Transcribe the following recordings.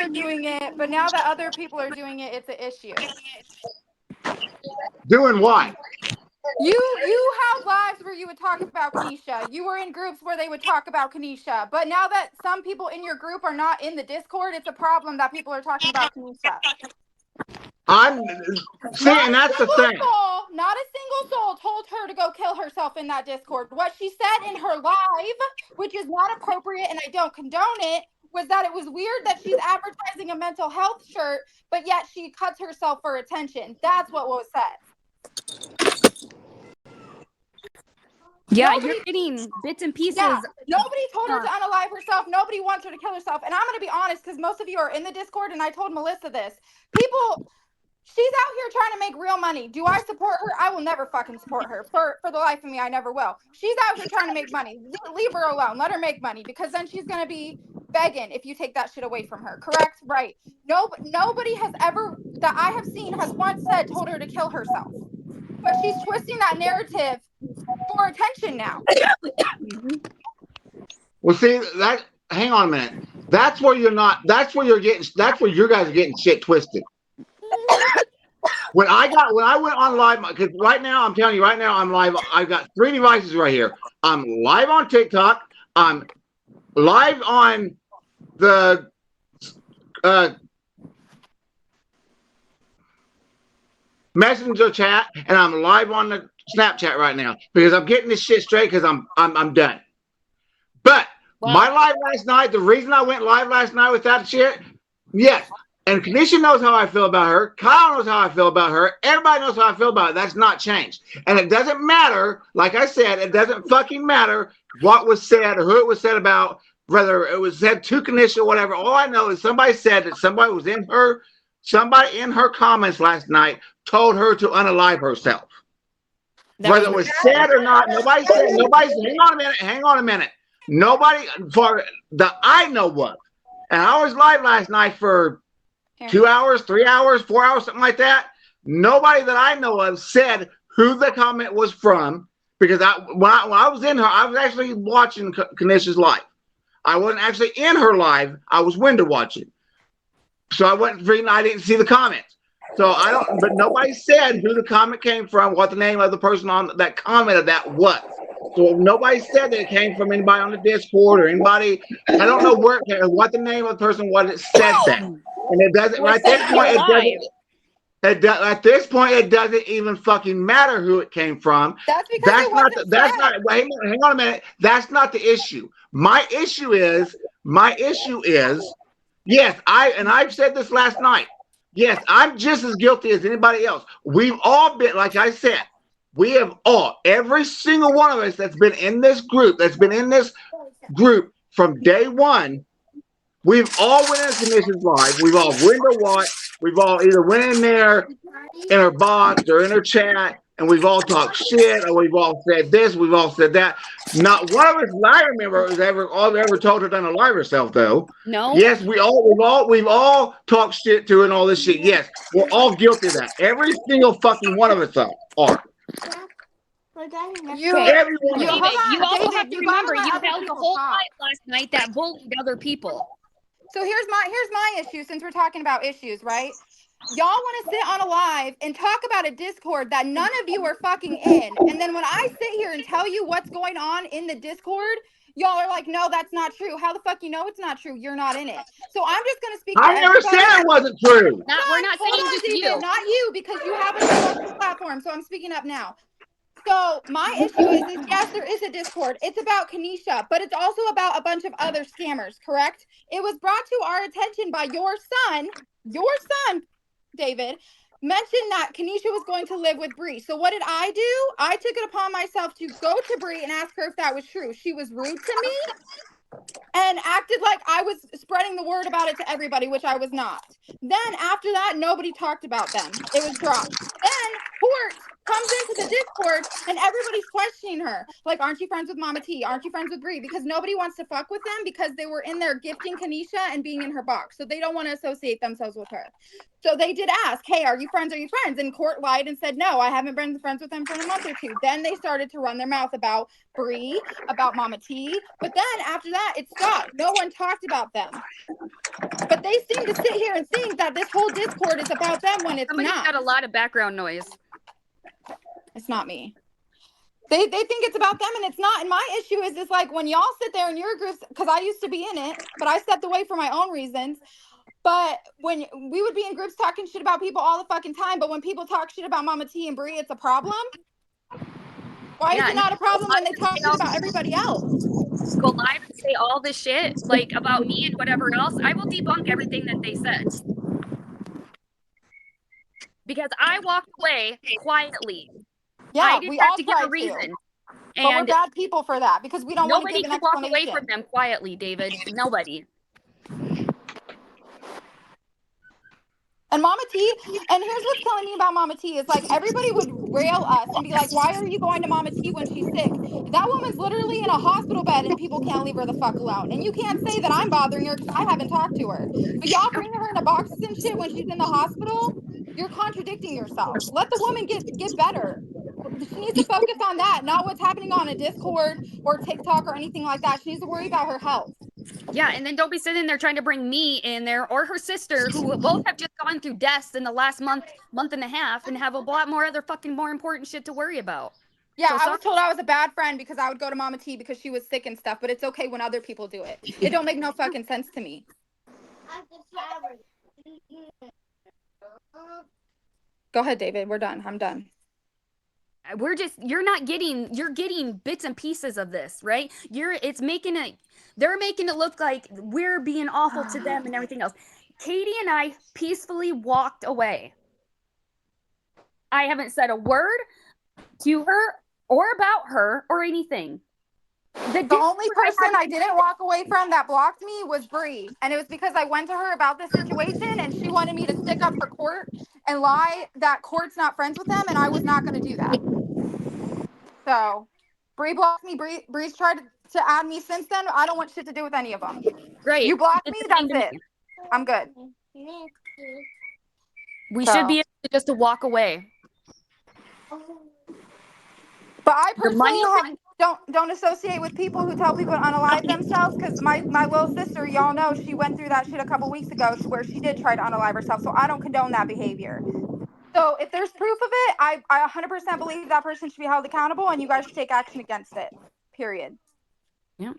started doing it, but now that other people are doing it, it's an issue. Doing what? You have lives where you would talk about Kanisha. You were in groups where they would talk about Kanisha. But now that some people in your group are not in the Discord, it's a problem that people are talking about Kanisha. I'm see, and that's the thing. Not a single soul told her to go kill herself in that Discord. What she said in her live, which is not appropriate and I don't condone it, was that it was weird that she's advertising a mental health shirt, but yet she cuts herself for attention. That's what was said. Yeah, you're getting bits and pieces. Yeah, nobody told her to unalive herself. Nobody wants her to kill herself. And I'm going to be honest, because most of you are in the Discord, and I told Melissa this. People, she's out here trying to make real money. Do I support her? I will never fucking support her. For the life of me, I never will. She's out here trying to make money. Leave her alone. Let her make money, because then she's going to be begging if you take that shit away from her. Correct? Right. Nobody has ever, that I have seen, has once said, told her to kill herself. But she's twisting that narrative for attention now. Well, see that. Hang on a minute. That's where you're not. That's where you're getting. That's where you guys are getting shit twisted. When I went on live, because right now I'm telling you, right now I'm live. I've got 3 devices right here. I'm live on TikTok. I'm live on the Messenger chat, and I'm live on the Snapchat right now because I'm getting this shit straight because I'm done. But my live last night, the reason I went live last night with that shit, yes, and Kanisha knows how I feel about her. Kyle knows how I feel about her. Everybody knows how I feel about it. That's not changed. And it doesn't matter, like I said, it doesn't fucking matter what was said or who it was said about, whether it was said to Kanisha or whatever. All I know is somebody said that somebody in her comments last night told her to unalive herself. Whether it was said or not, nobody said, hang on a minute. Nobody, for the I know what. And I was live last night for 2 hours, 3 hours, 4 hours, something like that. Nobody that I know of said who the comment was from, because when I was in her, I was actually watching Kanisha's live. I wasn't actually in her live. I was window watching. So I wasn't reading, I didn't see the comments. So I don't, but nobody said who the comment came from, what the name of the person on that commented that was. So nobody said that it came from anybody on the Discord or anybody. I don't know what the name of the person was that said that. And it doesn't, right at this point, at this point, it doesn't even fucking matter who it came from. That's because hang on a minute. That's not the issue. My issue is, yes, I've said this last night. Yes, I'm just as guilty as anybody else. We've all been, like I said, every single one of us that's been in this group from day one, we've all went into Kanisha's live. We've all window watched. We've all either went in there in her box or in her chat, and we've all talked shit, or we've all said this, we've all said that. Not one of us, I remember, has ever told her to unalive herself, though. No. Yes, we've all talked shit to her and all this shit. Yes, we're all guilty of that. Every single fucking one of us are. You also have to remember you held the whole live last night that bullied other people. So here's my issue, since we're talking about issues, right? Y'all want to sit on a live and talk about a Discord that none of you are fucking in. And then when I sit here and tell you what's going on in the Discord, y'all are like, no, that's not true. How the fuck you know it's not true? You're not in it. So I'm just going to speak. I never said it wasn't true. We're not saying just you. Not you, because you have a platform. So I'm speaking up now. So my issue is yes, there is a Discord. It's about Kanisha, but it's also about a bunch of other scammers, correct? It was brought to our attention by your son, David, mentioned that Kanisha was going to live with Bree. So what did I do? I took it upon myself to go to Bree and ask her if that was true. She was rude to me and acted like I was spreading the word about it to everybody, which I was not. Then after that, nobody talked about them. It was dropped. Then comes into the Discord and everybody's questioning her. Like, aren't you friends with Mama T? Aren't you friends with Bree? Because nobody wants to fuck with them because they were in there gifting Kanisha and being in her box. So they don't want to associate themselves with her. So they did ask, hey, are you friends? Are you friends? And Court lied and said, no, I haven't been friends with them for a month or two. Then they started to run their mouth about Bree, about Mama T. But then after that, it stopped. No one talked about them. But they seem to sit here and think that this whole Discord is about them when it's Somebody's not. got a lot of background noise. It's not me. They think it's about them and it's not. And my issue is this, like, when y'all sit there in your groups, because I used to be in it, but I stepped away for my own reasons. But when we would be in groups talking shit about people all the fucking time, but when people talk shit about Mama T and Bree, it's a problem. Why is it not a problem when they talk shit about everybody else? Go live and say all this shit, like, about me and whatever else. I will debunk everything that they said. Because I walked away quietly. Yeah, I didn't we have all to give a tried reason. But we're bad people for that because we don't want to give an explanation. Nobody can walk away from them quietly, David. Nobody. And Mama T, and here's what's killing me about Mama T is, like, everybody would rail us and be like, why are you going to Mama T when she's sick? That woman's literally in a hospital bed and people can't leave her the fuck alone. And you can't say that I'm bothering her because I haven't talked to her. But y'all bring her into boxes and shit when she's in the hospital. You're contradicting yourself. Let the woman get better. She needs to focus on that, not what's happening on a Discord or TikTok or anything like that. She needs to worry about her health. Yeah, and then don't be sitting there trying to bring me in there or her sister, who both have just gone through deaths in the last month and a half, and have a lot more other fucking more important shit to worry about. Yeah, so I was told I was a bad friend because I would go to Mama T because she was sick and stuff, but it's okay when other people do it. It don't make no fucking sense to me. Go ahead, David. We're done. I'm done. You're getting bits and pieces of this, right? They're making it look like we're being awful to them and everything else. Katie and I peacefully walked away. I haven't said a word to her or about her or anything. The only person I didn't walk away from that blocked me was Bree. And it was because I went to her about the situation and she wanted me to stick up for Court and lie that Court's not friends with them, and I was not going to do that. So Bree blocked me. Bree's tried to add me since then. I don't want shit to do with any of them. Great. You blocked me, that's it. I'm good. We should be able just to walk away. But I personally don't associate with people who tell people to unalive themselves, because my little sister, y'all know, she went through that shit a couple weeks ago to where she did try to unalive herself. So I don't condone that behavior. So if there's proof of it, I 100% believe that person should be held accountable and you guys should take action against it. Period. Yeah.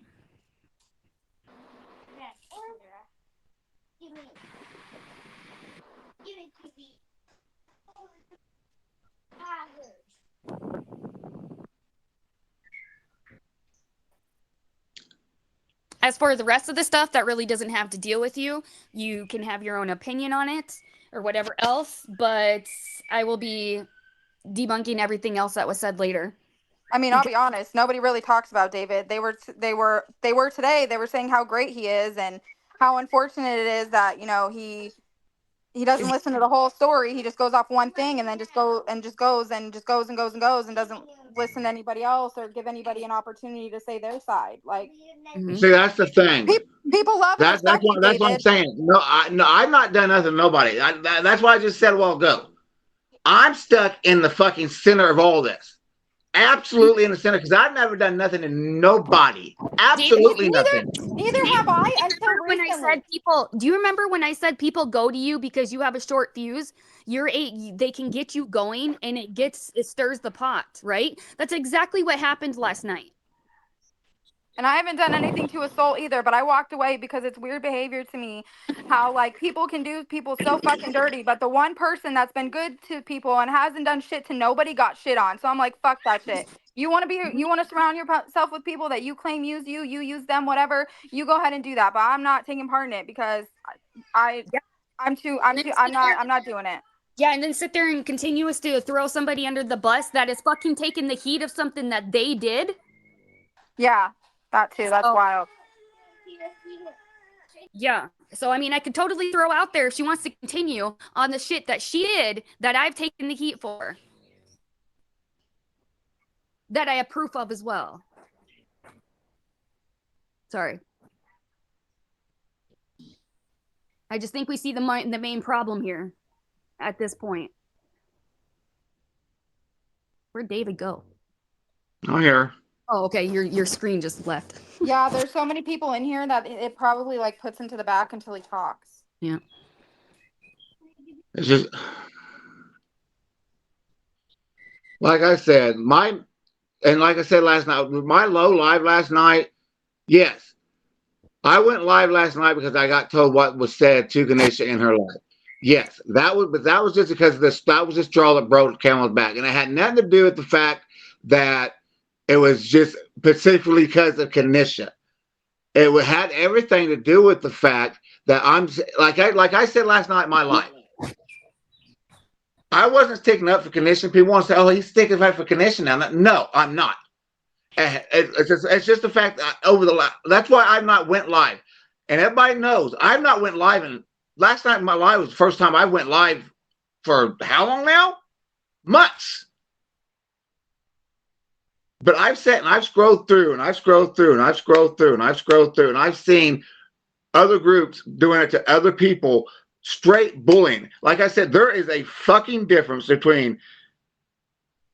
As for the rest of the stuff that really doesn't have to deal with you, you can have your own opinion on it or whatever else, but I will be debunking everything else that was said later. I mean, I'll be honest, nobody really talks about David. They were today, they were saying how great he is and how unfortunate it is that, you know, he doesn't listen to the whole story. He just goes off one thing and then just goes and goes and doesn't listen to anybody else or give anybody an opportunity to say their side. Like, see, that's the thing. People love that's what I'm saying. No, I've not done nothing to nobody. That's why I just said a while ago. I'm stuck in the fucking center of all this. Absolutely in the center, because I've never done nothing to nobody. Absolutely nothing. Neither have I until when recently. I said people. Do you remember when I said people go to you because you have a short fuse? They can get you going, and it stirs the pot, right? That's exactly what happened last night. And I haven't done anything to assault either, but I walked away because it's weird behavior to me how, like, people can do people so fucking dirty, but the one person that's been good to people and hasn't done shit to nobody got shit on. So I'm like, fuck that shit. You want to surround yourself with people that you claim use you use them, whatever, you go ahead and do that. But I'm not taking part in it because I'm not doing it. Yeah, and then sit there and continue to throw somebody under the bus that is fucking taking the heat of something that they did. Yeah. That too. That's wild. Yeah. So, I mean, I could totally throw out there if she wants to continue on the shit that she did that I've taken the heat for. that I have proof of as well. Sorry. I just think we see the main problem here at this point. Where'd David go? I'm here. Oh, okay. Your screen just left. Yeah, there's so many people in here that it probably like puts him to the back until he talks. Yeah. It's just like I said, like I said last night, my low live last night. Yes, I went live last night because I got told what was said to Ganesha in her life. Yes, but that was just because that was the straw that broke the camel's back, and it had nothing to do with the fact that it was just specifically because of Ganesha. It had everything to do with the fact that like I said last night in my life. I wasn't sticking up for Ganesha. People want to say, "Oh, he's sticking up for Ganesha now." No, I'm not. It's just the fact that that's why I've not went live, and everybody knows I've not went live. And last night in my live was the first time I went live for how long now? Months. But I've sat and I've scrolled through and I've scrolled through and I've scrolled through and I've scrolled through and I've seen other groups doing it to other people, straight bullying. Like I said, there is a fucking difference between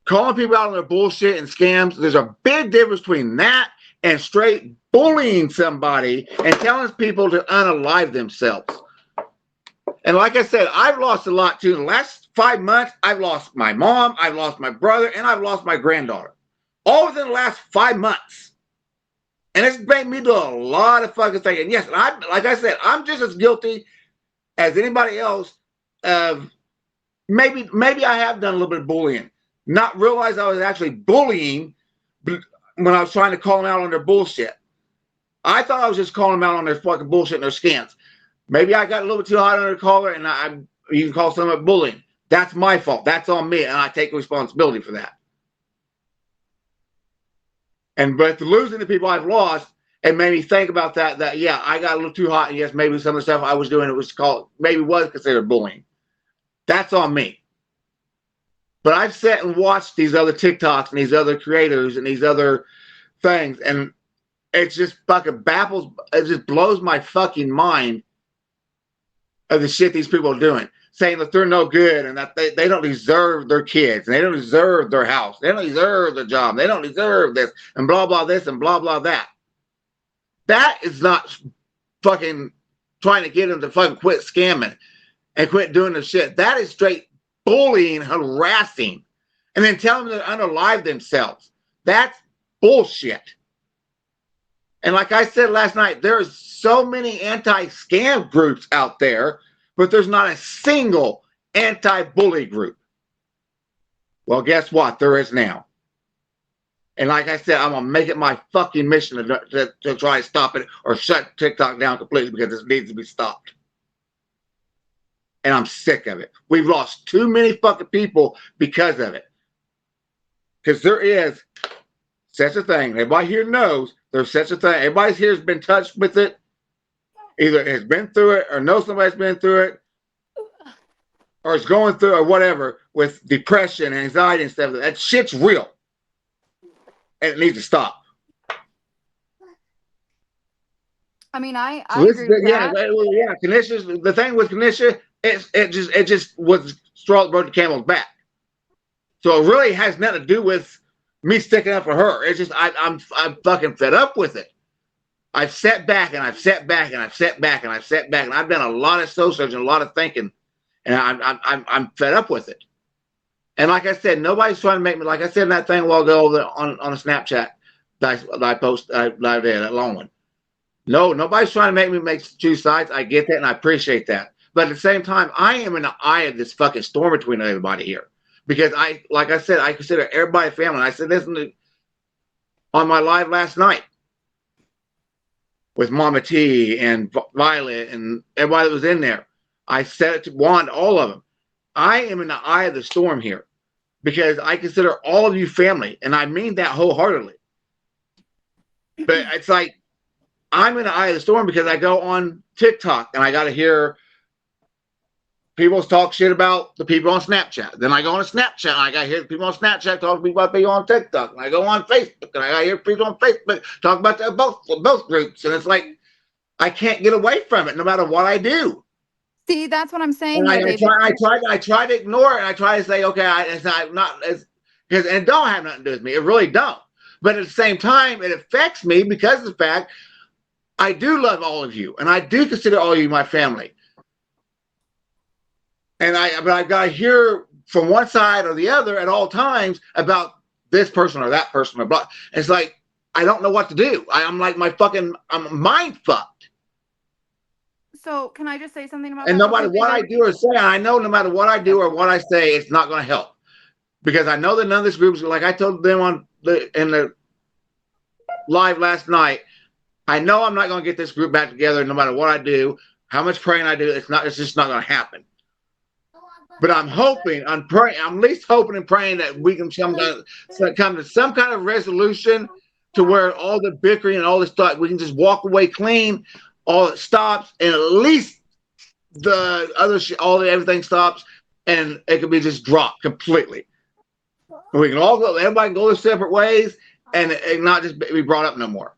calling people out on their bullshit and scams. There's a big difference between that and straight bullying somebody and telling people to unalive themselves. And like I said, I've lost a lot too. In the last 5 months, I've lost my mom, I've lost my brother, and I've lost my granddaughter. All within the last 5 months. And it's made me do a lot of fucking thinking. Yes, and like I said, I'm just as guilty as anybody else of maybe I have done a little bit of bullying. Not realize I was actually bullying when I was trying to call them out on their bullshit. I thought I was just calling them out on their fucking bullshit and their scams. Maybe I got a little bit too hot under the collar and you can call some of it bullying. That's my fault. That's on me, and I take responsibility for that. But losing the people I've lost, it made me think about that yeah, I got a little too hot, and yes, maybe some of the stuff I was doing was considered bullying. That's on me. But I've sat and watched these other TikToks and these other creators and these other things, and it just fucking baffles, it just blows my fucking mind of the shit these people are doing. Saying that they're no good and that they don't deserve their kids and they don't deserve their house. They don't deserve their job. They don't deserve this and blah, blah, this and blah, blah, that. That is not fucking trying to get them to fucking quit scamming and quit doing the shit. That is straight bullying, harassing, and then telling them to unalive themselves. That's bullshit. And like I said last night, there's so many anti-scam groups out there, but there's not a single anti-bully group. Well, guess what? There is now. And like I said, I'm going to make it my fucking mission to try to stop it or shut TikTok down completely because it needs to be stopped. And I'm sick of it. We've lost too many fucking people because of it. Because there is such a thing. Everybody here knows there's such a thing. Everybody here has been touched with it. Either has been through it or knows somebody's been through it or is going through it or whatever with depression and anxiety and stuff. That shit's real. And it needs to stop. I mean, I agree with that. Yeah. The thing with Ganesha, it just was straw that broke the camel's back. So it really has nothing to do with me sticking up for her. It's just I'm fucking fed up with it. I've sat back and I've sat back and I've sat back and I've sat back and I've done a lot of soul searching, a lot of thinking, and I'm fed up with it. And like I said, nobody's trying to make me, like I said in that thing a while ago on a Snapchat that I posted, that long one. No, nobody's trying to make me make two sides. I get that and I appreciate that. But at the same time, I am in the eye of this fucking storm between everybody here. Because like I said, I consider everybody family. I said this on my live last night with Mama T and Violet and everybody that was in there. I said it to Wanda, all of them. I am in the eye of the storm here because I consider all of you family, and I mean that wholeheartedly. But it's like I'm in the eye of the storm because I go on TikTok and I got to hear people talk shit about the people on Snapchat. Then I go on Snapchat and I got to hear people on Snapchat talk about people on TikTok. And I go on Facebook and I got to hear people on Facebook talk about both groups. And it's like I can't get away from it no matter what I do. See, that's what I'm saying, And though, David. I try to ignore it. And I try to say, okay, it's not as because it don't have nothing to do with me. It really don't. But at the same time, it affects me because of the fact I do love all of you, and I do consider all of you my family. But I've got to hear from one side or the other at all times about this person or that person or blah. It's like I don't know what to do. I'm like I'm mind fucked. So can I just say something about And that? no matter what I do or say, I know no matter what I do or what I say, it's not going to help. Because I know that none of this groups, like I told them in the live last night, I know I'm not going to get this group back together no matter what I do, how much praying I do. It's just not going to happen. But I'm hoping, I'm praying, I'm at least hoping and praying that we can come to some kind of resolution to where all the bickering and all this stuff, we can just walk away clean, all it stops, and at least the other everything stops, and it can be just dropped completely. We can all go, everybody can go their separate ways and not just be brought up no more.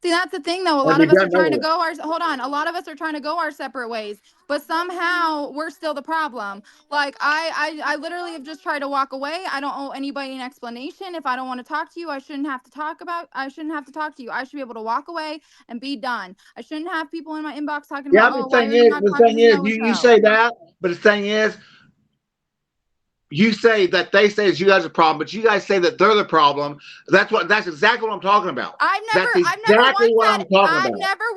See, that's the thing, though. A lot of us are trying to go a lot of us are trying to go our separate ways, but somehow we're still the problem. Like, I literally have just tried to walk away. I don't owe anybody an explanation. If I don't want to talk to you, I shouldn't have to talk to you. I should be able to walk away and be done. I shouldn't have people in my inbox talking about, oh, why are you not talking to so-and-so? You say that, but the thing is, you say that they say it's you guys are the problem, but you guys say that they're the problem. That's exactly what I'm talking about. I've never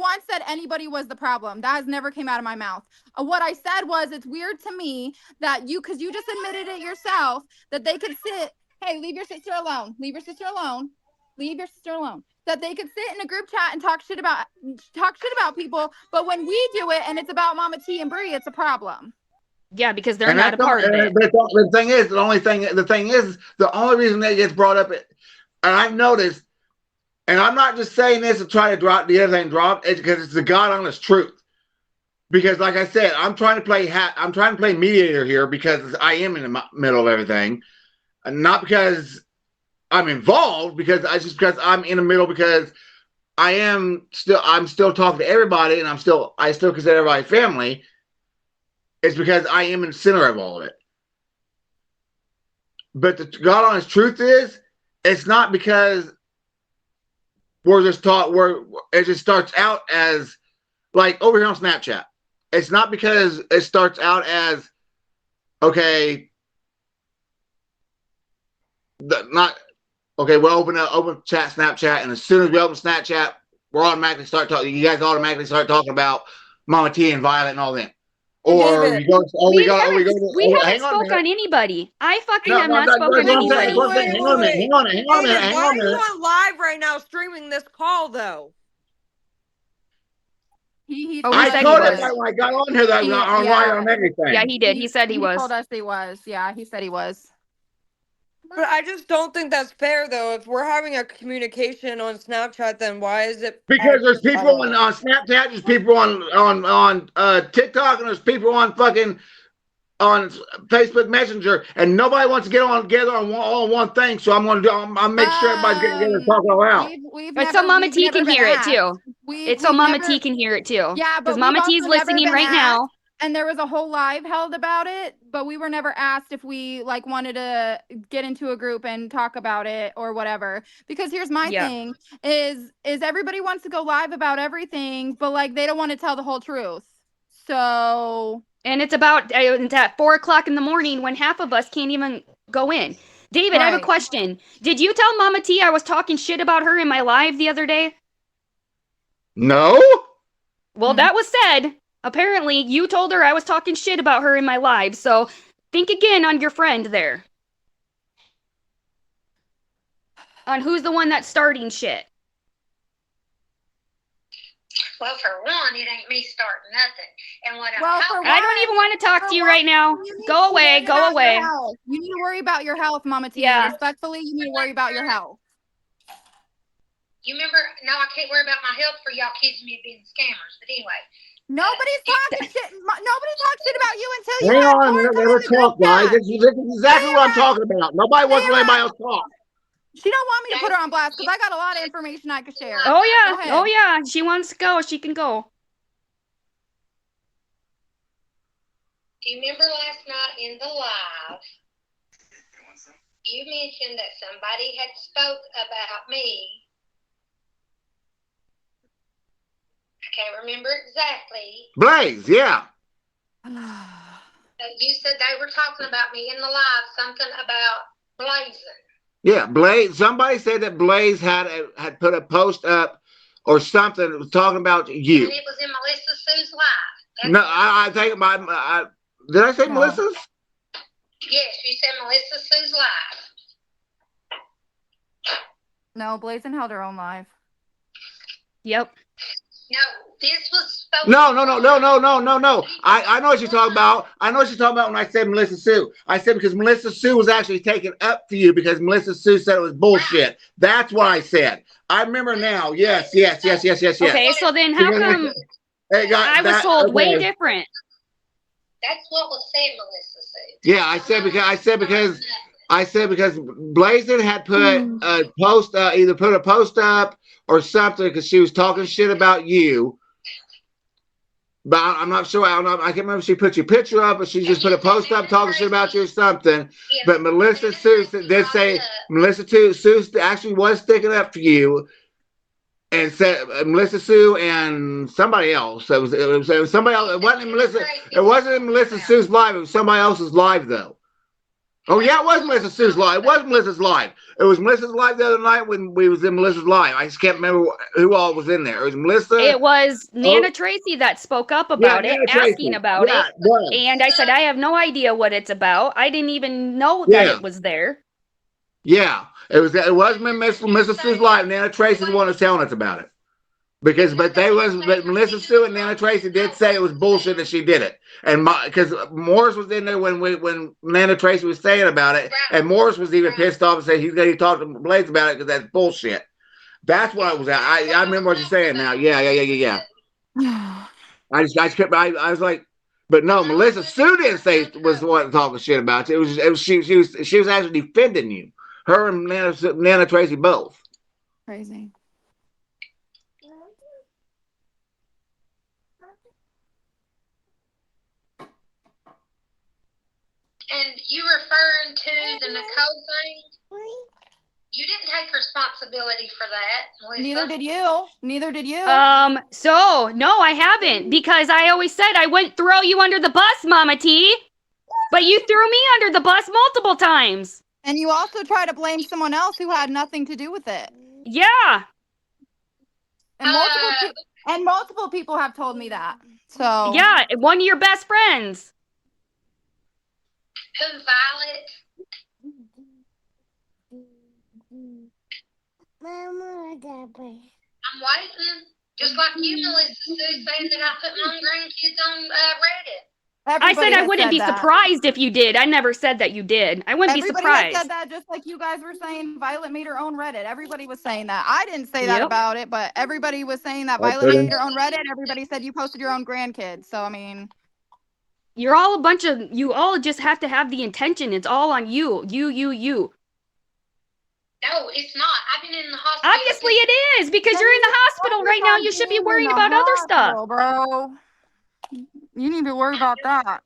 once said anybody was the problem. That has never came out of my mouth. What I said was, it's weird to me that because you just admitted it yourself, that they could sit, hey, leave your sister alone. Leave your sister alone. Leave your sister alone. That they could sit in a group chat and talk shit about people, but when we do it and it's about Mama T and Bree, it's a problem. Yeah, because they're not a part of it. The thing is, the only reason that gets brought up, and I've noticed, and I'm not just saying this to try to drop the other thing, it's because it's the God honest truth. Because, like I said, I'm trying to play mediator here because I am in the middle of everything, and not because I'm involved, because I'm in the middle because I'm still talking to everybody, and I still consider everybody family. It's because I am in the center of all of it. But the God honest truth is, it's not because it just starts out as, like over here on Snapchat. It's not because it starts out as, okay, we'll open chat Snapchat, and as soon as we open Snapchat, you guys automatically start talking about Mama T and Violet and all them. Or we haven't spoke on anybody. I fucking have not spoken on anybody. Hang on a minute. Why are you on live right now streaming this call, though? I told everybody when I got on here that I was on live on everything. Yeah, he did. He said he was. He told us he was. Yeah, he said he was. But I just don't think that's fair, though. If we're having a communication on Snapchat, then why is it? Because there's people on Snapchat, there's people on TikTok, and there's people on Facebook Messenger, and nobody wants to get on together on one thing. So I'm make sure everybody's getting together and talk around. But so Mama T can hear it too. It's so Mama T can hear it too. Yeah, because Mama T is listening right now. And there was a whole live held about it, but we were never asked if we wanted to get into a group and talk about it or whatever. Because here's my thing is everybody wants to go live about everything, but they don't want to tell the whole truth. So, and it's at 4:00 in the morning when half of us can't even go in. David, I have a question. Did you tell Mama T I was talking shit about her in my live the other day? No. Well, that was said. Apparently, you told her I was talking shit about her in my live, so think again on your friend there. On who's the one that's starting shit. Well, for one, it ain't me starting nothing. And I don't even want to talk to you right now. Go away, go away. You need to worry about your health, Mama T. Yeah. Respectfully, you need to worry about your health. You remember, no, I can't worry about my health for y'all accusing me of being scammers. But anyway. Nobody talks shit about you until Hang yeah, on a Tori, minute. come Let in her the group talk, guys. chat. This is exactly what I'm talking about. Nobody wants to let anybody else talk. She don't want me to put her on blast because I got a lot of information I could share. Oh Go yeah. ahead. Oh yeah. She wants to go. She can go. Do you remember last night in the live? You mentioned that somebody had spoke about me. I can't remember exactly. Blaze, yeah. You said they were talking about me in the live, something about blazing. Yeah, Blaze. Somebody said that Blaze had put a post up or something that was talking about you. And it was in Melissa Sue's live. No, I think did I say No. Melissa's? Yes, you said Melissa Sue's live. No, Blazin held her own live. Yep. No, this was supposed No. I know what you're talking about. I know what you're talking about when I said Melissa Sue. I said because Melissa Sue was actually taken up for you because Melissa Sue said it was bullshit. That's what I said. I remember now. Yes. Okay, so then how come I was told way different? That's what was said, Melissa Sue. Yeah, I said because Blazin had put a post, either put a post up or something because she was talking shit about you. But I'm not sure. I can't remember if she put your picture up or she just put a post up talking shit about you or something. Yeah, But Melissa Sue did say Melissa Sue actually was sticking up for you, and said Melissa Sue and somebody else. It was somebody else. It wasn't Melissa. It wasn't in Melissa Sue's live. It was somebody else's live though. Oh yeah, it was Melissa Sue's live. It was Melissa's live. It was Melissa's live the other night when we was in Melissa's live. I just can't remember who all was in there. It was Melissa. It was Nana Tracy that spoke up about it, asking about it. And I said, I have no idea what it's about. I didn't even know that it was there. Yeah, it was Melissa Sue's live. Nana Tracy's the one that's telling us about it. But Melissa Sue and Nana Tracy did say it was bullshit that she did it, and because Morris was in there when Nana Tracy was saying about it, and Morris was even pissed off and said he's going to talk to Blaze about it because that's bullshit. That's what I was at. I remember what you're saying now. Yeah. I was like, but no, Melissa Sue didn't say was the one talking shit about you. It was she was actually defending you. Her and Nana Tracy both. Crazy. And you referring to the Nicole thing? You didn't take responsibility for that, Melissa. Neither did you. So no, I haven't, because I always said I wouldn't throw you under the bus, Mama T. But you threw me under the bus multiple times. And you also try to blame someone else who had nothing to do with it. Yeah. And multiple people have told me that. So yeah, one of your best friends. Who, Violet? I'm waiting. Just like you, Melissa Sue, saying that I put my own grandkids on Reddit. I said I wouldn't be surprised if you did. I never said that you did. I wouldn't be surprised. Everybody said that, just like you guys were saying Violet made her own Reddit. Everybody was saying that. I didn't say that about it, but everybody was saying that Violet made her own Reddit. Everybody said you posted your own grandkids. So, I mean... You're all a bunch of... You all just have to have the intention. It's all on you. You. No, it's not. I've been in the hospital. Obviously it is, because you're in the hospital right now. You should be worrying about other stuff. Bro. You need to worry about that.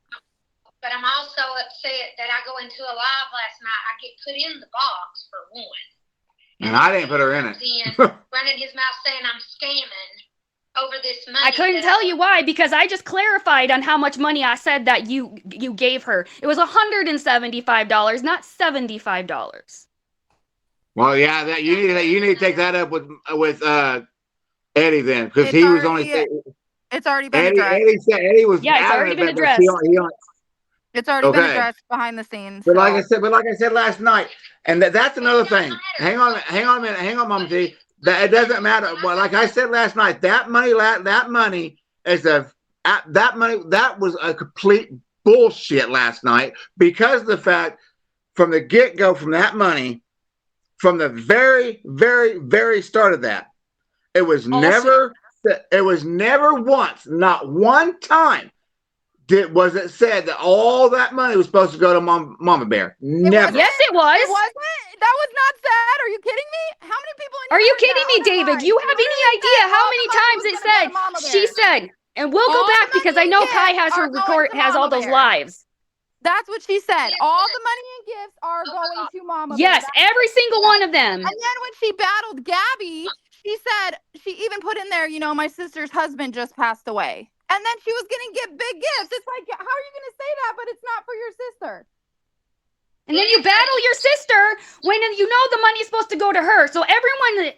But I'm also upset that I go into a live last night. I get put in the box for one. And I didn't put her in it. Running his mouth saying I'm scamming over this money. I couldn't tell you why, because I just clarified on how much money I said that you gave her. It was $175, not $75. Well, yeah, that you need to take that up with Eddie then, because he was only. It's already been addressed. Eddie was. Yeah, it's already been addressed. It's already been addressed behind the scenes. But like I said last night, and that's another thing. Hang on a minute, Mama T. That it doesn't matter. Well, like I said last night, that money is that was a complete bullshit last night, because of the fact from the get-go, from that money, from the very, very, very start of that, it was never once, not one time was it said that all that money was supposed to go to Mama Bear? Never. Yes, it was. It wasn't. That was not said. Are you kidding me? How many people in Are here you heard kidding that me, on their David? lives? You She have any literally idea said how all many the money times was it gonna go said? to Mama She Bear. said, and we'll go All the back because I money and know Kai gifts has her are going record, to has all Mama those Bear. lives. That's what she said. Listen. All the money and gifts are going to Mama Bear. Yes, That's every what she single said. one of them. And then when she battled Gabby, she said, she even put in there, you know, my sister's husband just passed away. And then she was going to give big gifts. It's like, how are you going to say that, but it's not for your sister? And then you battle your sister when you know the money is supposed to go to her. So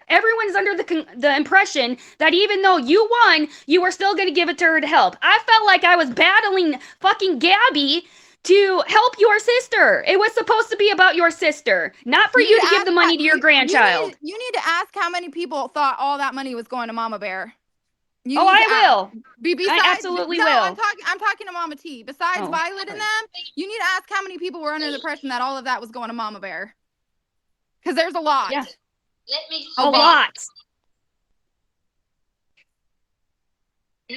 everyone's under the impression that even though you won, you were still going to give it to her to help. I felt like I was battling fucking Gabby to help your sister. It was supposed to be about your sister, not for you to give the money to your grandchild. You need to ask how many people thought all that money was going to Mama Bear. You Oh, need to I ask. will. Besides, I absolutely no, will. I'm talking to Mama T. Besides Oh, Violet and right. them, you need to ask how many people were under the impression that all of that was going to Mama Bear. Because there's a lot. Yeah. Let me A see. lot. $90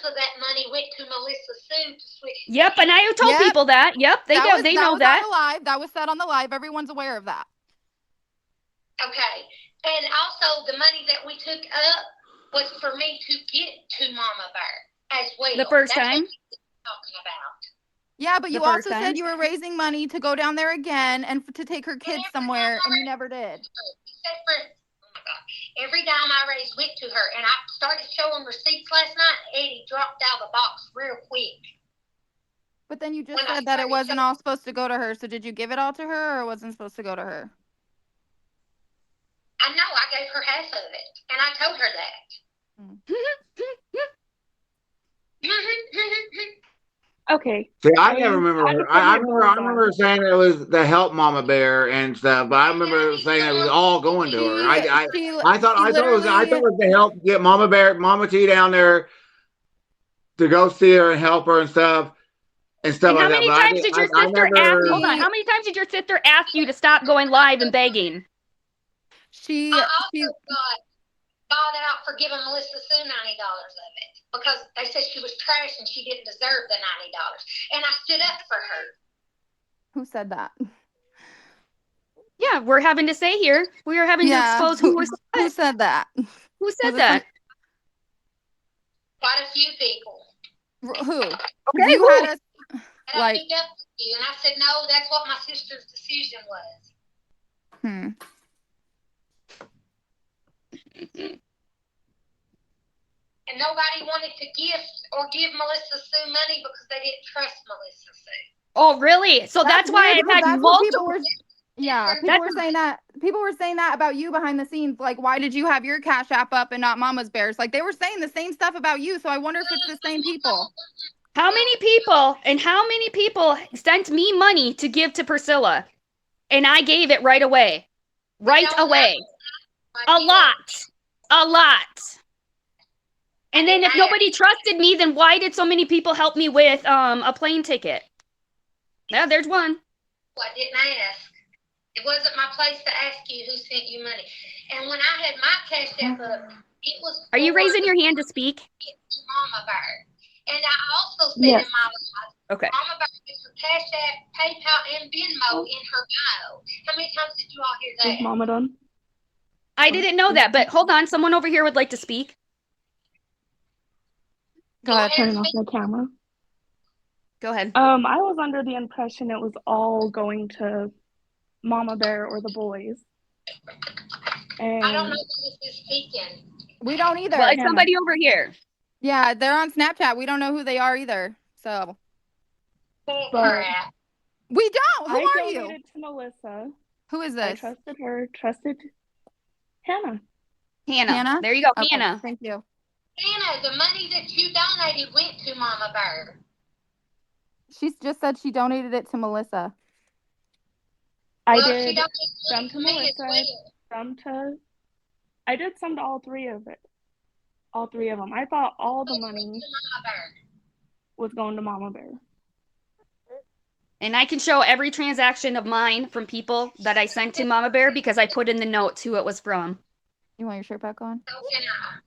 of that money went to Melissa Sue to switch. Yep, and I told Yep. people that. Yep, they know was that. on the live. That was said on the live. Everyone's aware of that. Okay. And also the money that we took up was for me to get to Mama Bear as well. The first That's time. what we're talking about. Yeah, but you The first also time. said you were raising money to go down there again and to take her kids somewhere, and you never did. Except for, oh my God, every dime I raised went to her, and I started showing receipts last night. Eddie dropped out of the box real quick. But then you just When I said that it started wasn't showing- all supposed to go to her. So did you give it all to her, or it wasn't supposed to go to her? I know I gave her half of it, and I told her that. Okay. See, I Are never you remember. trying to Her. put I my remember. balls I on? remember saying it was to help Mama Bear and stuff. But I remember saying it was all going to her. I thought it was to help get Mama T down there to go see her and help her and stuff And like how that. many But times did your I sister never. ask? Hold on. How many times did your sister ask you to stop going live and begging? She I also bought out for giving Melissa Sue $90 of it because they said she was trash and she didn't deserve the $90. And I stood up for her. Who said that? Yeah, we're having to say here. We are having to expose who was who said that? who said Was it that. Quite a few people. Who? Okay, You who? had us And like. I stood up for you, and I said, no, that's what my sister's decision was. Hmm. And nobody wanted to give Melissa Sue money because they didn't trust Melissa Sue. Oh, really? So that's why weird I've because had that's what people multiple. were. Yeah, people were saying that. People were saying that about you behind the scenes. Like, why did you have your Cash App up and not Mama's Bears? Like, they were saying the same stuff about you. So I wonder if it's the same people. How many people sent me money to give to Priscilla? And I gave it right away. Right away. A lot. And then if nobody trusted me, then why did so many people help me with a plane ticket? Yeah, there's one. Well, I didn't ask. It wasn't my place to ask you who sent you money. And when I had my Cash App up, it was. Are you for raising your hand to speak? Mama Bear. And I also said Yes. in my life, Okay. Mama Bear is her Cash App, PayPal, and Venmo in her bio. How many times did you all hear Is that? Mama done? I didn't know that, but hold on. Someone over here would like to speak. Go ahead. Turning off my camera. Go ahead. I was under the impression it was all going to Mama Bear or the boys. And I don't know who this is speaking. We don't either. Well, it's somebody over here. Yeah, they're on Snapchat. We don't know who they are either. So But Crap. we don't. Who I are you? donated to Melissa. Who is I this? trusted her, trusted Hannah. Hannah. There you go, Okay, Hannah. thank you. Anna, the money that you donated went to Mama Bear. She just said she donated it to Melissa. I Well, she did donated some it to to me as Melissa, well. I did some to all three of it. All three of them. I thought all the money To Mama Bear. was going to Mama Bear. And I can show every transaction of mine from people that I sent to Mama Bear because I put in the notes who it was from. You want your shirt back on? So can I.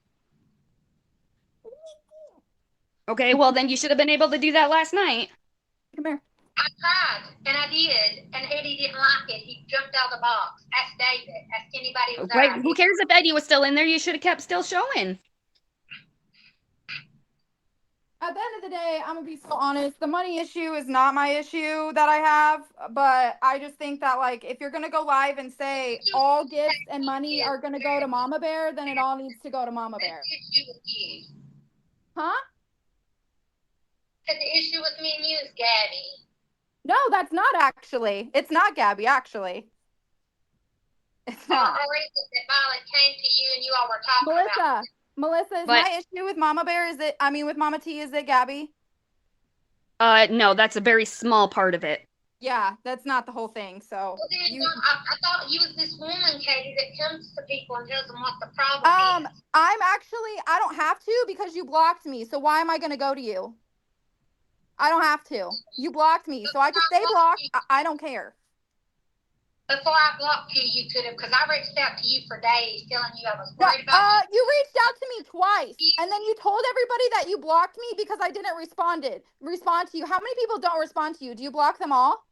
Okay, well then you should have been able to do that last night. Come here. I tried, and I did, and Eddie didn't like it. He jumped out of the box. Ask David. Ask anybody who was there. Right? Who cares if Eddie was still in there? You should have kept still showing. At the end of the day, I'm gonna be so honest. The money issue is not my issue that I have, but I just think that like if you're gonna go live and say all gifts and money are gonna go to Mama Bear, then it all needs to go to Mama Bear. The issue with you. Huh? And the issue with me and you is Gabby. No, that's not actually. It's not Gabby, actually. It's not. Or is it that Violet came to you and you all were talking about? Melissa, is But- my issue with Mama Bear, with Mama T, is it Gabby? No, that's a very small part of it. Yeah, that's not the whole thing. So Well, then, I thought you was this woman, Katie, that comes to people and tells them what the problem is. I don't have to because you blocked me. So why am I gonna go to you? I don't have to. You blocked me, so I can stay blocked. I don't care. Before I blocked you, you could have, because I reached out to you for days telling you I was worried about you. You reached out to me twice, and then you told everybody that you blocked me because I didn't respond to you. How many people don't respond to you? Do you block them all?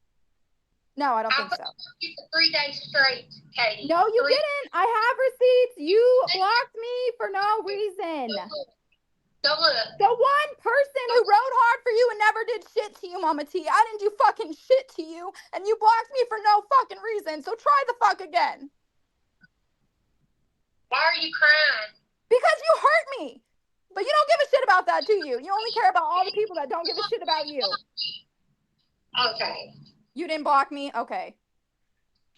No, I don't think so. You for 3 days straight, Katie. No, you didn't. I have receipts. You blocked me for no reason. So look. The one person who rode hard for you and never did shit to you, Mama T. I didn't do fucking shit to you, and you blocked me for no fucking reason. So try the fuck again. Why are you crying? Because you hurt me. But you don't give a shit about that, do you? You only care about all the people that don't give a shit about you. Okay. You didn't block me? Okay.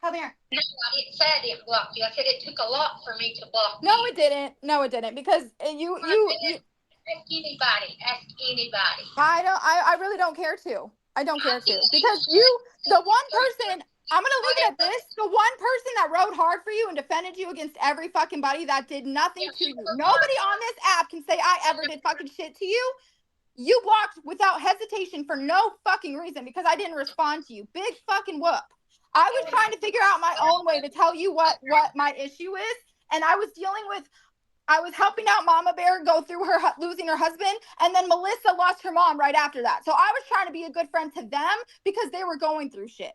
Come here. No, I didn't say I didn't block you. I said it took a lot for me to block you. No, it didn't. No, it didn't. Because you Ask anybody. Ask anybody. I really don't care to. I don't care to. Because the one person, I'm going to leave it at this. The one person that rode hard for you and defended you against every fucking buddy that did nothing to you. Nobody on this app can say I ever did fucking shit to you. You blocked without hesitation for no fucking reason because I didn't respond to you. Big fucking whoop. I was trying to figure out my own way to tell you what my issue is. And I was helping out Mama Bear go through her losing her husband, and then Melissa lost her mom right after that. So I was trying to be a good friend to them because they were going through shit.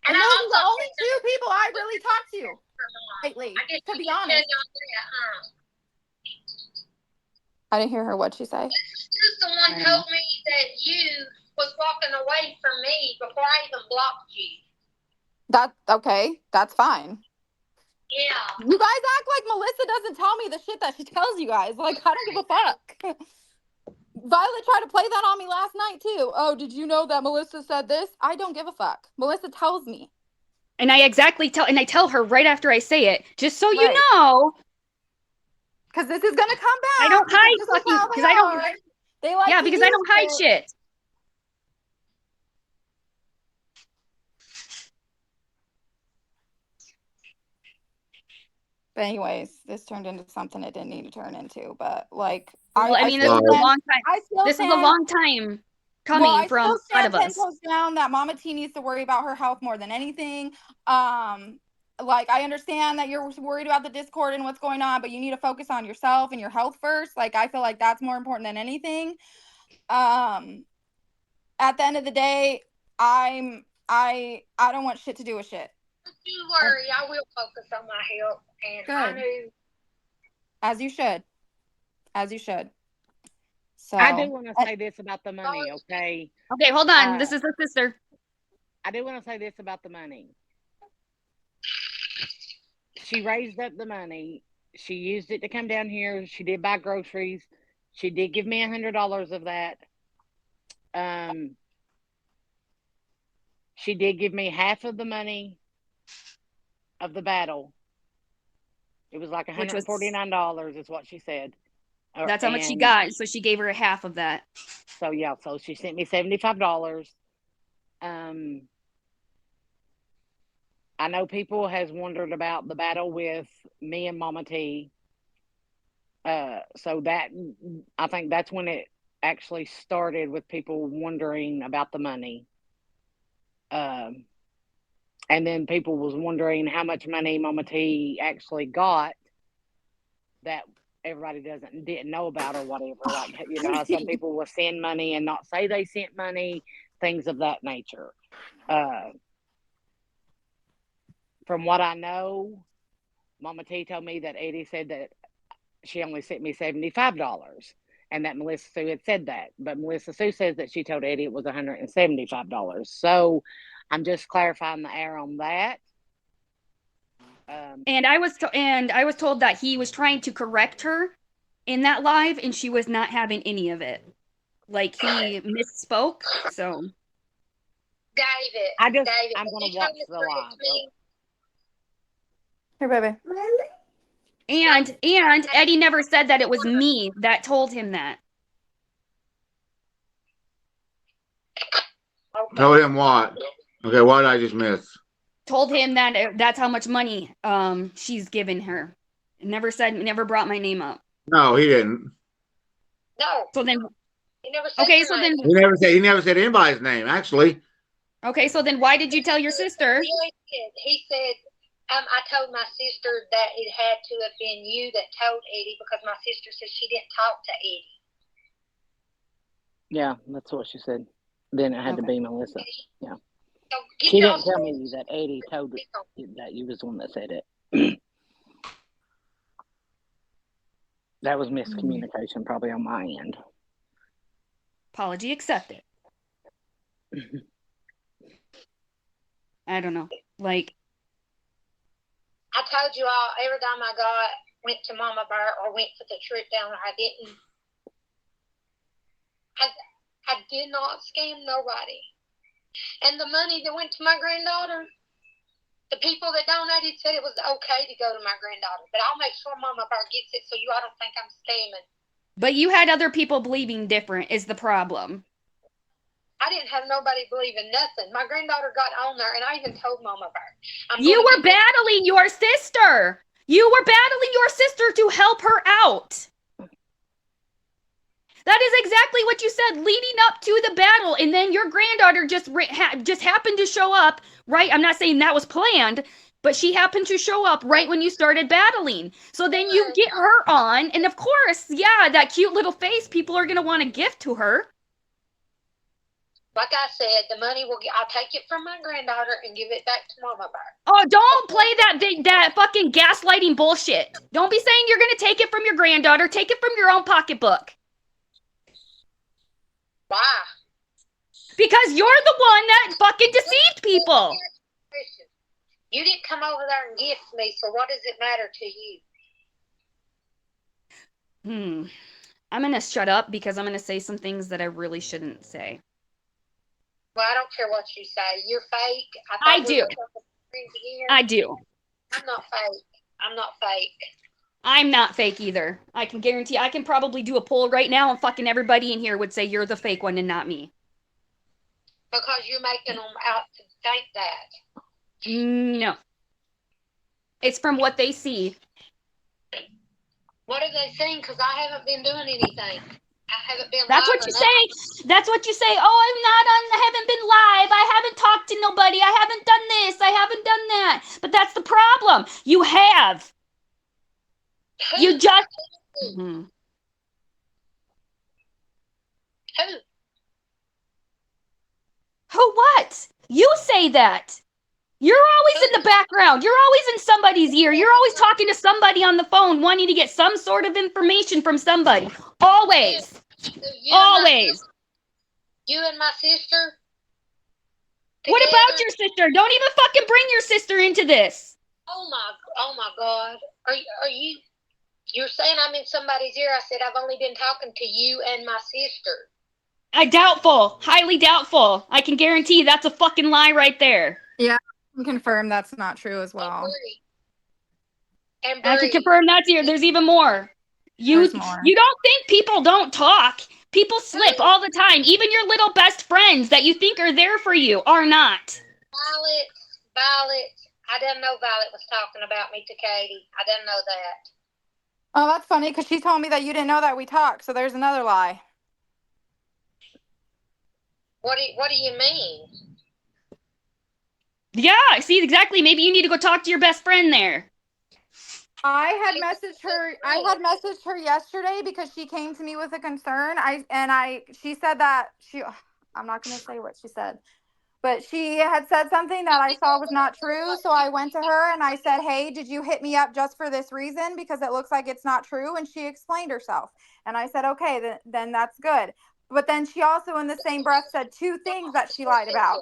And those are the only two people I really talked to lately, to be honest. I didn't hear her. What'd she say? Someone told me that you was walking away from me before I even blocked you. Okay. That's fine. Yeah. You guys act like Melissa doesn't tell me the shit that she tells you guys. Like, I don't give a fuck. Violet tried to play that on me last night, too. Oh, did you know that Melissa said this? I don't give a fuck. Melissa tells me. And I tell her right after I say it, just so you know. Because this is going to come back. I don't hide fucking, because I don't. They like yeah, because I don't hide shit. But anyways, this turned into something it didn't need to turn into. But like, well, I mean, this is a long time. This is a long time coming from a lot of us. 10 toes down that Mama T needs to worry about her health more than anything. Like, I understand that you're worried about the Discord and what's going on, but you need to focus on yourself and your health first. Like, I feel like that's more important than anything. At the end of the day, I don't want shit to do with shit. Don't you worry, I will focus on my health. And I knew. As you should. As you should. So I do want to say this about the money, okay? Okay, hold on. This is the sister. I do want to say this about the money. She raised up the money. She used it to come down here. She did buy groceries. She did give me $100 of that. She did give me half of the money of the battle. It was like $149 is what she said. That's how much she got. So she gave her a half of that. So yeah, so she sent me $75. I know people has wondered about the battle with me and Mama T. So that, I think that's when it actually started with people wondering about the money. And then people was wondering how much money Mama T actually got. everybody didn't know about or whatever. Like, you know, how some people will send money and not say they sent money, things of that nature. From what I know, Mama T told me that Eddie said that she only sent me $75, and that Melissa Sue had said that. But Melissa Sue says that she told Eddie it was $175. So I'm just clarifying the air on that. And I was told that he was trying to correct her in that live, and she was not having any of it. Like, he misspoke. So David, I'm David, gonna you watch told me the to live. me. Here, baby. and Eddie never said that it was me that told him that. Told him what? Okay, what did I just miss? Told him that that's how much money she's given her. Never brought my name up. No, he didn't. No, So then he never said okay, your so name. then He never said anybody's name, actually. okay, so then why did you tell your sister? He said, I told my sister that it had to have been you that told Eddie because my sister said she didn't talk to Eddie. Yeah, that's what she said. Then it had to Okay. be Melissa. Yeah. So She didn't tell me that Eddie told that you was the one that said it. That was miscommunication probably on my end. Apology accepted. I don't know. Like, I told you all every time I went to Mama Bear or went for the trip down there, I did not scam nobody. And the money that went to my granddaughter, the people that donated said it was okay to go to my granddaughter. But I'll make sure Mama Bear gets it so you all don't think I'm scamming. but you had other people believing different is the problem. I didn't have nobody believing nothing. My granddaughter got on there, and I even told Mama Bear. You were battling your sister. You were battling your sister to help her out. That is exactly what you said leading up to the battle, and then your granddaughter just happened to show up, right? I'm not saying that was planned, but she happened to show up right when you started battling. So then you get her on, and of course, yeah, that cute little face people are going to want to gift to her. Like I said, the money I'll take it from my granddaughter and give it back to Mama Bear. Oh, don't play that fucking gaslighting bullshit. Don't be saying you're going to take it from your granddaughter. Take it from your own pocketbook. Why? Because you're the one that fucking deceived people. You didn't come over there and gift me, so what does it matter to you? I'm going to shut up because I'm going to say some things that I really shouldn't say. Well, I don't care what you say. You're fake. I do. I do. I'm not fake. I'm not fake. I'm not fake either. I can guarantee I can probably do a poll right now and fucking everybody in here would say you're the fake one and not me. Because you're making them out to think that. No. It's from what they see. What are they saying? Because I haven't been doing anything. I haven't been That's live what you enough. say. That's what you say. Oh, I haven't been live. I haven't talked to nobody. I haven't done this. I haven't done that. But that's the problem. You have. Who? You just. Who? Who what? You say that. You're always in the background. You're always in somebody's ear. You're always talking to somebody on the phone, wanting to get some sort of information from somebody. Always. Always. You and my sister? What about your sister? Don't even fucking bring your sister into this. Oh my God. Are you? You're saying I'm in somebody's ear. I said I've only been talking to you and my sister. Doubtful. Highly doubtful. I can guarantee that's a fucking lie right there. Yeah, I can confirm that's not true as well. And I can confirm that's here. There's even more. You don't think people don't talk. People slip all the time. Even your little best friends that you think are there for you are not. Violet. I didn't know Violet was talking about me to Katie. I didn't know that. Oh, that's funny because she told me that you didn't know that we talked. So there's another lie. What do you mean? Yeah, see, exactly. Maybe you need to go talk to your best friend there. I had messaged her. I had messaged her yesterday because she came to me with a concern. She said that I'm not going to say what she said, but she had said something that I saw was not true. So I went to her and I said, "Hey, did you hit me up just for this reason? Because it looks like it's not true." And she explained herself. And I said, "Okay, then that's good." But then she also, in the same breath, said two things that she lied about.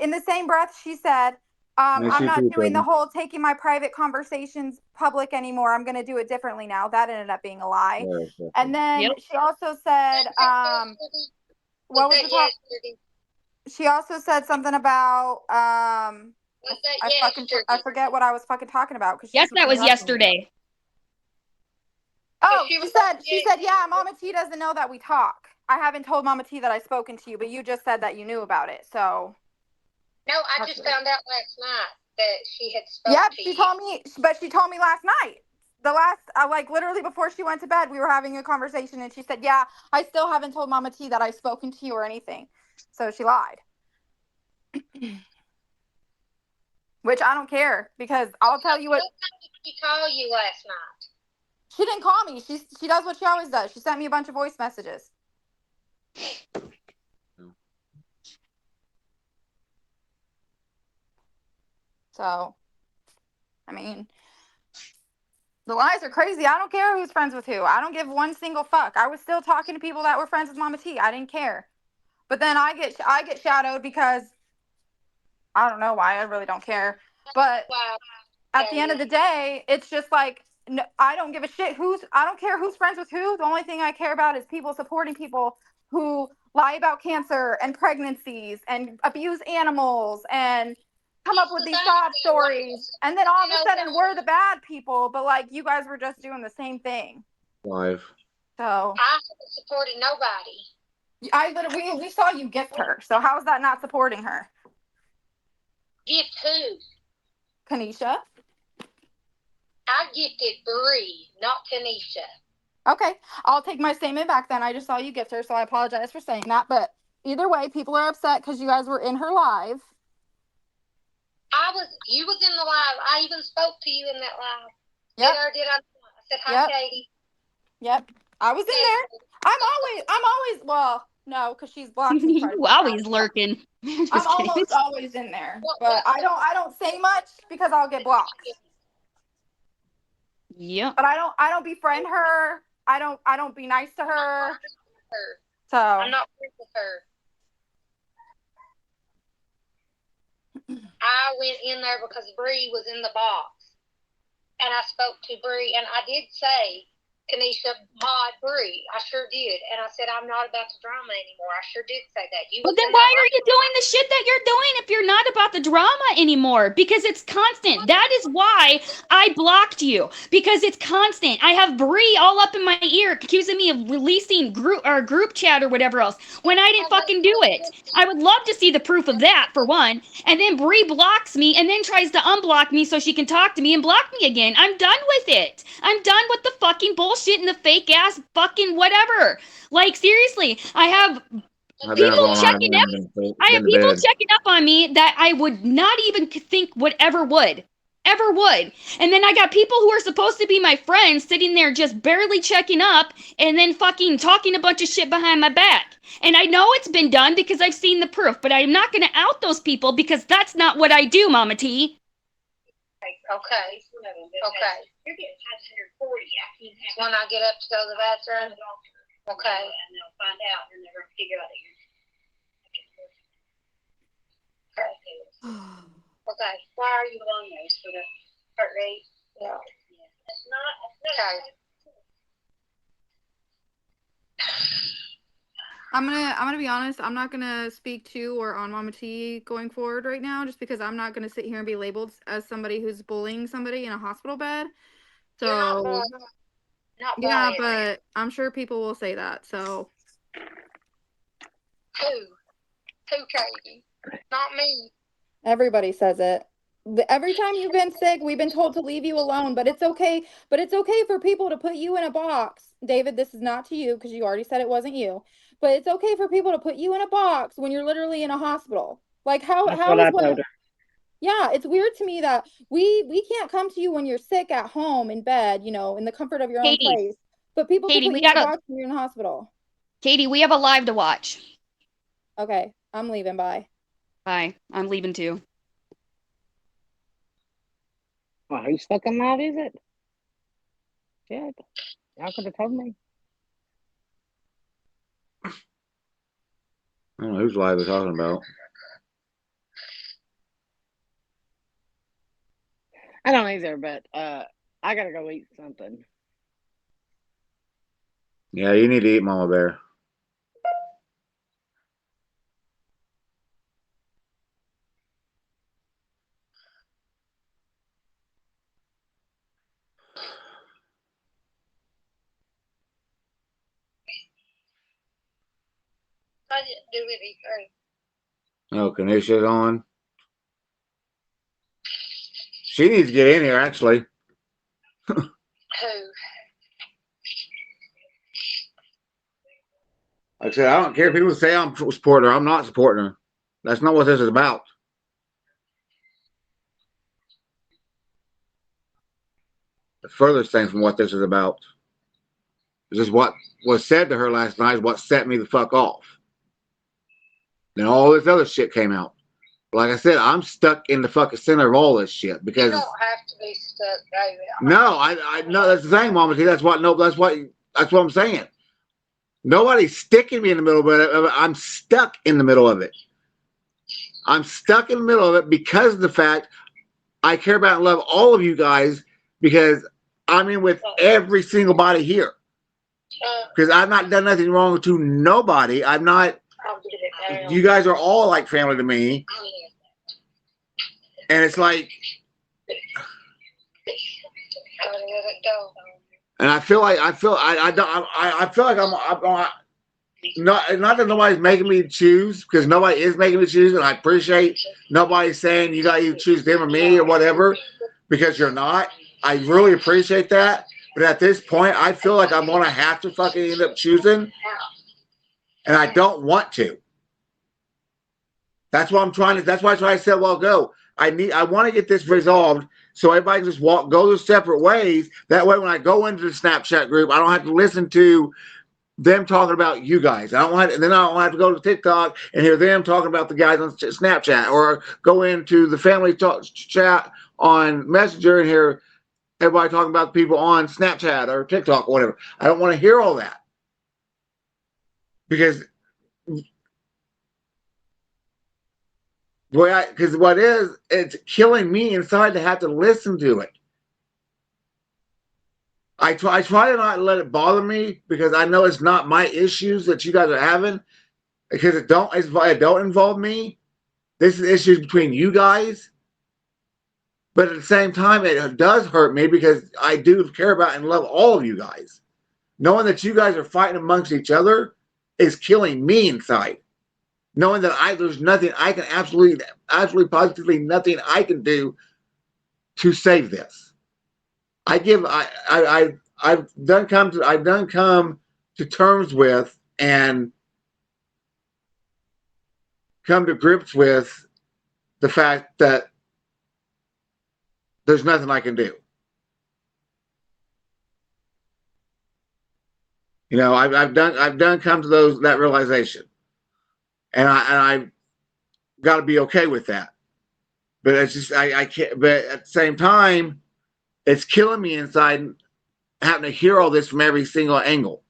In the same breath, she said, I'm not doing the whole taking my private conversations public anymore. I'm going to do it differently now. That ended up being a lie. And then she also said, what was the top? She also said something about, I forget what I was fucking talking about. Yes, that was yesterday. Oh, she said, yeah, Mama T doesn't know that we talk. I haven't told Mama T that I've spoken to you, but you just said that you knew about it. So. No, I just found out last night that she had spoken to you. Yep, she told me, but she told me last night. Like literally before she went to bed, we were having a conversation and she said, yeah, I still haven't told Mama T that I've spoken to you or anything. So she lied. Which I don't care because I'll tell you what. What time did she call you last night? She didn't call me. She does what she always does. She sent me a bunch of voice messages. So, I mean, the lies are crazy. I don't care who's friends with who. I don't give one single fuck. I was still talking to people that were friends with Mama T. I didn't care. But then I get shadowed because I don't know why. I really don't care. But at the end of the day, it's just like, no, I don't give a shit I don't care who's friends with who. The only thing I care about is people supporting people who lie about cancer and pregnancies and abuse animals and come up with these sob stories. And then all of a sudden we're the bad people, but like you guys were just doing the same thing. Live. So I haven't supported nobody. We saw you gift her. So how is that not supporting her? Gift who? Kanisha. I gifted Bree, not Tanisha. Okay, I'll take my statement back then. I just saw you gift her, so I apologize for saying that. But either way, people are upset because you guys were in her live. You was in the live. I even spoke to you in that live. Yep. Did I said hi, Katie. Yep. I was in there. I'm always, well, no, because she's blocked me. You always lurking. I'm almost always in there. But I don't say much because I'll get blocked. Yep. But I don't befriend her. I don't be nice to her. So I'm not friends with her. I went in there because Bree was in the box. And I spoke to Bree, and I did say, Kanisha, mod Bree. I sure did. And I said, I'm not about the drama anymore. I sure did say that. Well, then why are you doing the shit that you're doing if you're not about the drama anymore? Because it's constant. That is why I blocked you. Because it's constant. I have Bree all up in my ear accusing me of releasing group chat or whatever else when I didn't fucking do it. I would love to see the proof of that, for one. And then Bree blocks me and then tries to unblock me so she can talk to me and block me again. I'm done with it. I'm done with the fucking bullshit and the fake ass fucking whatever. Like, seriously, I have people checking up on me that I would not even think would ever would. And then I got people who are supposed to be my friends sitting there just barely checking up and then fucking talking a bunch of shit behind my back. And I know it's been done because I've seen the proof, but I'm not going to out those people because that's not what I do, Mama T. Okay. You're getting past 140. When I get up to go to the bathroom. Okay. And they'll find out and they're going to figure out that you're. Okay. Why are you on those for the heart rate? Yeah. It's not. Okay. I'm gonna be honest. I'm not gonna speak to or on Mama T going forward right now, just because I'm not gonna sit here and be labeled as somebody who's bullying somebody in a hospital bed. So yeah, but I'm sure people will say that. So Who, Katie? Not me. Everybody says it. Every time you've been sick, we've been told to leave you alone, but it's okay. But it's okay for people to put you in a box. David, this is not to you because you already said it wasn't you. But it's okay for people to put you in a box when you're literally in a hospital. Like how is what? Yeah, it's weird to me that we can't come to you when you're sick at home in bed, in the comfort of your own Katie, place. But people can Katie, put we you in a gotta. box when you're in the hospital. Katie, we have a live to watch. Okay, I'm leaving. Bye. Bye. I'm leaving too. Well, whose fucking live is it? Shit. Y'all could have told me. I don't know whose live we're talking about. I don't either, but I gotta go eat something. Yeah, you need to eat, Mama Bear. I didn't do anything. Oh, Kanisha's on. She needs to get in here, actually. Who? Like I said, I don't care if people say I'm supporting her. I'm not supporting her. That's not what this is about. The furthest thing from what this is about. This is what was said to her last night is what set me the fuck off. Then all this other shit came out. Like I said, I'm stuck in the fucking center of all this shit You because don't have to be stuck, baby. no, I know that's the thing, Mama T. That's what I'm saying. Nobody's sticking me in the middle of it. I'm stuck in the middle of it. I'm stuck in the middle of it because of the fact I care about and love all of you guys because I'm in with every single body here. Because I've not done nothing wrong to nobody. I've not. I'll get it down. You guys are all like family to me, and it's like, I'll let it go. and I feel like I feel like I'm not that nobody's making me choose because nobody is making me choose, and I appreciate nobody saying you got to choose them or me or whatever because you're not. I really appreciate that, but at this point, I feel like I'm gonna have to fucking end up choosing, and I don't want to. That's what I'm trying to. That's why I said, well, go. I want to get this resolved so everybody can just go their separate ways. That way, when I go into the Snapchat group, I don't have to listen to them talking about you guys. And then I don't have to go to TikTok and hear them talking about the guys on Snapchat, or go into the family chat on Messenger and hear everybody talking about the people on Snapchat or TikTok or whatever. I don't want to hear all that because it's killing me inside to have to listen to it. I try to not let it bother me because I know it's not my issues that you guys are having because it don't involve me. This is issues between you guys. But at the same time, it does hurt me because I do care about and love all of you guys. Knowing that you guys are fighting amongst each other is killing me inside. Knowing that there's nothing I can absolutely positively nothing I can do to save this. I've done come to terms with and come to grips with the fact that there's nothing I can do. I've done come to that realization, and I got to be okay with that. But it's just I can't. But at the same time, it's killing me inside having to hear all this from every single angle.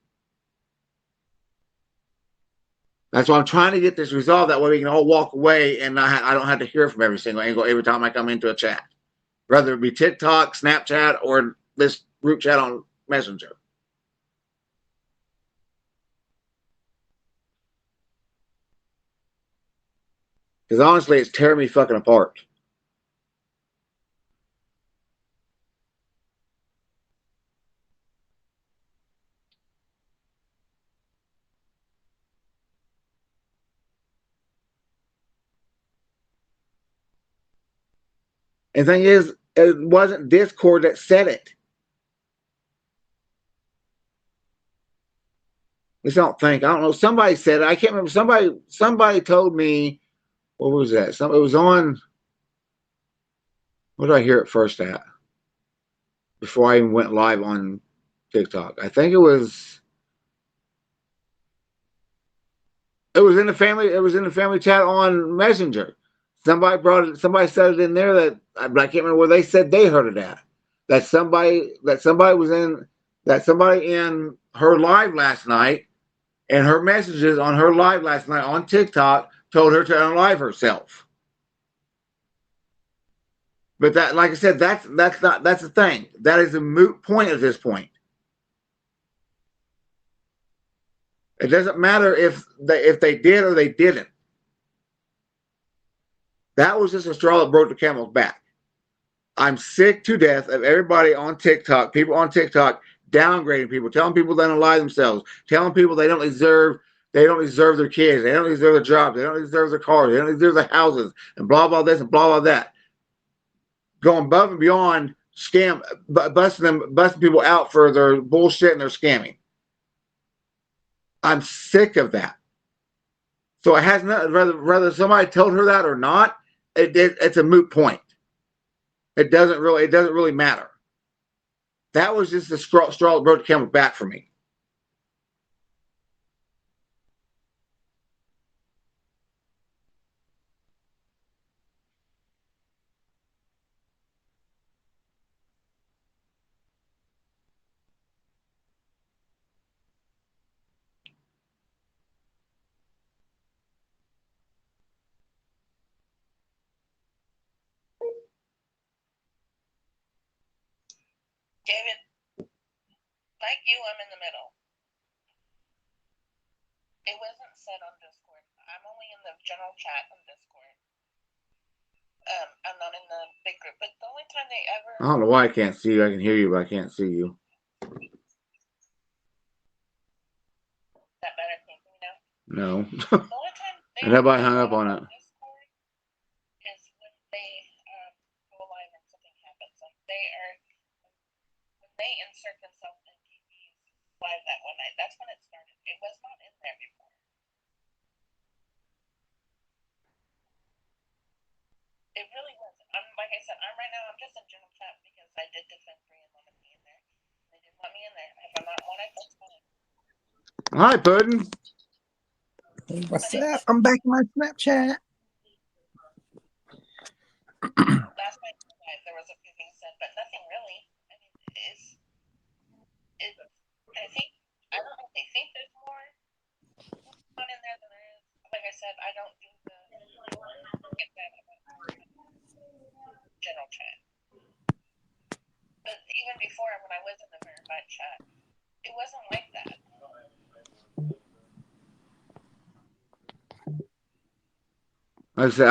That's why I'm trying to get this resolved. That way we can all walk away and I don't have to hear from every single angle every time I come into a chat, whether it be TikTok, Snapchat, or this group chat on Messenger. Because honestly, it's tearing me fucking apart. And the thing is, it wasn't Discord that said it. I don't think. I don't know. Somebody said it. I can't remember. Somebody told me. What was that? It was on. What did I hear it first at? Before I even went live on TikTok. I think it was in the family chat on Messenger. Somebody brought it. Somebody said it in there that I can't remember where they said they heard it at. That somebody in her live last night and her messages on her live last night on TikTok told her to unlive herself. But that, like I said, that's the thing. That is a moot point at this point. It doesn't matter if they did or they didn't. That was just a straw that broke the camel's back. I'm sick to death of everybody on TikTok, people on TikTok downgrading people, telling people they don't lie themselves, telling people they don't deserve their kids, they don't deserve their jobs, they don't deserve their cars, they don't deserve their houses, and blah blah this and blah blah that. Going above and beyond busting people out for their bullshit and their scamming. I'm sick of that. So it has nothing, whether somebody told her that or not, it's a moot point. It doesn't really matter. That was just the straw that broke the camel's back for me. David, like you, I'm in the middle. It wasn't said on Discord. I'm only in the general chat on Discord. I'm not in the big group. But the only time they ever... I don't know why I can't see you. I can hear you, but I can't see you. Is that better? Can you hear me now? No. The only time they And everybody hung up on it. Discord is when they go live and something happens. Like when they insert themselves in TV's live that one night. That's when it started. It was not in there before. It really wasn't. Like I said, right now I'm just in general chat because I did defend free and wanted me in there. They didn't want me in there. If I'm not wanted, that's fine. Hi, Puddin'. Hey, what's up? I'm back in my Snapchat. Last night there was a few things said, but nothing really. I mean, I don't know if they think there's more on in there than there is. Like I said, I don't do the get that about general chat. But even before, when I was in the verified chat, it wasn't like that. Like I said,